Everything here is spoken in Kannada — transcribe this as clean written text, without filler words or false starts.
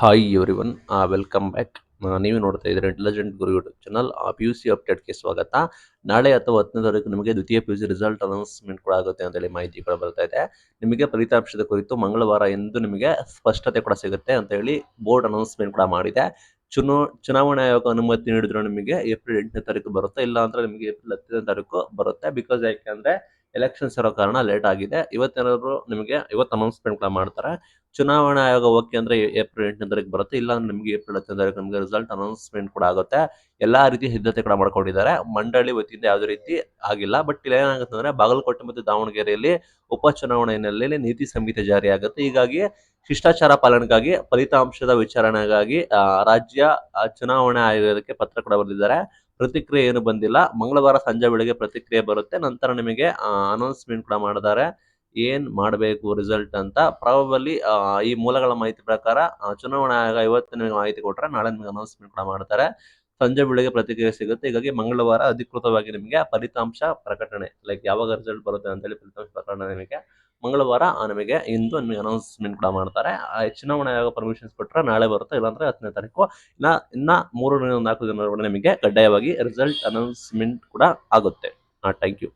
Hi everyone, welcome back. ನೀವು ನೋಡ್ತಾ ಇದ್ದೀರಾ ಇಂಟೆಲಿಜೆಂಟ್ ಗುರು ಯೂಟ್ಯೂಬ್ ಚಾನಲ್. PUC ಅಪ್ಡೇಟ್ಗೆ ಸ್ವಾಗತ. ನಾಳೆ ಅಥವಾ 10ನೇ ತಾರೀಕು ನಿಮಗೆ ದ್ವಿತೀಯ PUC ರಿಸಲ್ಟ್ ಅನೌನ್ಸ್ಮೆಂಟ್ ಕೂಡ ಆಗುತ್ತೆ ಅಂತೇಳಿ ಮಾಹಿತಿ ಕೂಡ ಬರ್ತಾ ಇದೆ. ನಿಮಗೆ ಫಲಿತಾಂಶದ ಕುರಿತು ಮಂಗಳವಾರ ಎಂದು ನಿಮಗೆ ಸ್ಪಷ್ಟತೆ ಕೂಡ ಸಿಗುತ್ತೆ ಅಂತ ಹೇಳಿ ಬೋರ್ಡ್ ಅನೌನ್ಸ್ಮೆಂಟ್ ಕೂಡ ಮಾಡಿದೆ. ಚುನಾವಣಾ ಆಯೋಗ ಅನುಮತಿ ನೀಡಿದ್ರು ನಿಮಗೆ ಏಪ್ರಿಲ್ 8ನೇ ತಾರೀಕು ಬರುತ್ತೆ, ಇಲ್ಲ ಅಂದ್ರೆ ನಿಮಗೆ ಏಪ್ರಿಲ್ 10ನೇ ತಾರೀಕು ಬರುತ್ತೆ. ಬಿಕಾಸ್ ಯಾಕೆಂದ್ರೆ ಎಲೆಕ್ಷನ್ಸ್ ಇರೋ ಕಾರಣ ಲೇಟ್ ಆಗಿದೆ. ಇವತ್ತೇನಾದ್ರು ನಿಮಗೆ ಇವತ್ತು ಅನೌನ್ಸ್ಮೆಂಟ್ ಕೂಡ ಮಾಡ್ತಾರೆ. ಚುನಾವಣಾ ಆಯೋಗ ಓಕೆ ಅಂದ್ರೆ ಏಪ್ರಿಲ್ 8ನೇ ತಾರೀಕು ಬರುತ್ತೆ, ಇಲ್ಲ ಅಂದ್ರೆ ನಿಮಗೆ ಏಪ್ರಿಲ್ 10ನೇ ತಾರೀಕು ನಮಗೆ ರಿಸಲ್ಟ್ ಅನೌನ್ಸ್ಮೆಂಟ್ ಕೂಡ ಆಗುತ್ತೆ. ಎಲ್ಲಾ ರೀತಿಯ ಸಿದ್ಧತೆ ಕೂಡ ಮಾಡ್ಕೊಂಡಿದ್ದಾರೆ. ಮಂಡಳಿ ವತಿಯಿಂದ ಯಾವುದೇ ರೀತಿ ಆಗಿಲ್ಲ. ಬಟ್ ಇಲ್ಲಿ ಏನಾಗುತ್ತೆ ಅಂದ್ರೆ ಬಾಗಲಕೋಟೆ ಮತ್ತು ದಾವಣಗೆರೆಯಲ್ಲಿ ಉಪಚುನಾವಣೆ ಹಿನ್ನೆಲೆಯಲ್ಲಿ ನೀತಿ ಸಂಹಿತೆ ಜಾರಿ ಆಗುತ್ತೆ. ಹೀಗಾಗಿ ಶಿಷ್ಟಾಚಾರ ಪಾಲನೆಗಾಗಿ ಫಲಿತಾಂಶದ ವಿಚಾರಣೆಗಾಗಿ ರಾಜ್ಯ ಚುನಾವಣಾ ಆಯೋಗಕ್ಕೆ ಪತ್ರ ಕೂಡ ಬರೆದಿದ್ದಾರೆ. ಪ್ರತಿಕ್ರಿಯೆ ಏನು ಬಂದಿಲ್ಲ. ಮಂಗಳವಾರ ಸಂಜೆ ವೇಳೆಗೆ ಪ್ರತಿಕ್ರಿಯೆ ಬರುತ್ತೆ. ನಂತರ ನಿಮಗೆ ಅನೌನ್ಸ್ಮೆಂಟ್ ಕೂಡ ಮಾಡಿದ್ದಾರೆ ಏನ್ ಮಾಡಬೇಕು ರಿಸಲ್ಟ್ ಅಂತ. ಪ್ರಾಬಬಲಿ ಈ ಮೂಲಗಳ ಮಾಹಿತಿ ಪ್ರಕಾರ ಚುನಾವಣಾ ಆಯೋಗ ಇವತ್ತು ನಿಮಗೆ ಮಾಹಿತಿ ಕೊಟ್ಟರೆ ನಾಳೆ ನಿಮಗೆ ಅನೌನ್ಸ್ಮೆಂಟ್ ಕೂಡ ಮಾಡ್ತಾರೆ. ಸಂಜೆ ವೇಳೆಗೆ ಪ್ರತಿಕ್ರಿಯೆ ಸಿಗುತ್ತೆ. ಹೀಗಾಗಿ ಮಂಗಳವಾರ ಅಧಿಕೃತವಾಗಿ ನಿಮಗೆ ಫಲಿತಾಂಶ ಪ್ರಕಟಣೆ, ಲೈಕ್ ಯಾವಾಗ ರಿಸಲ್ಟ್ ಬರುತ್ತೆ ಅಂತೇಳಿ ಫಲಿತಾಂಶ ಪ್ರಕಟಣೆ ನಿಮಗೆ ಮಂಗಳವಾರ ನಿಮಗೆ ಇಂದು ನಿಮಗೆ ಅನೌನ್ಸ್ಮೆಂಟ್ ಕೂಡ ಮಾಡ್ತಾರೆ. ಚುನಾವಣಾ ಆಯೋಗ ಪರ್ಮಿಷನ್ಸ್ ಕೊಟ್ಟರೆ ನಾಳೆ ಬರುತ್ತೆ, ಇಲ್ಲಾಂದ್ರೆ 10ನೇ ತಾರೀಕು. ಇನ್ನ 3 4 ದಿನಗಳ ನಿಮಗೆ ಕಡ್ಡಾಯವಾಗಿ ರಿಸಲ್ಟ್ ಅನೌನ್ಸ್ಮೆಂಟ್ ಕೂಡ ಆಗುತ್ತೆ. Thank you.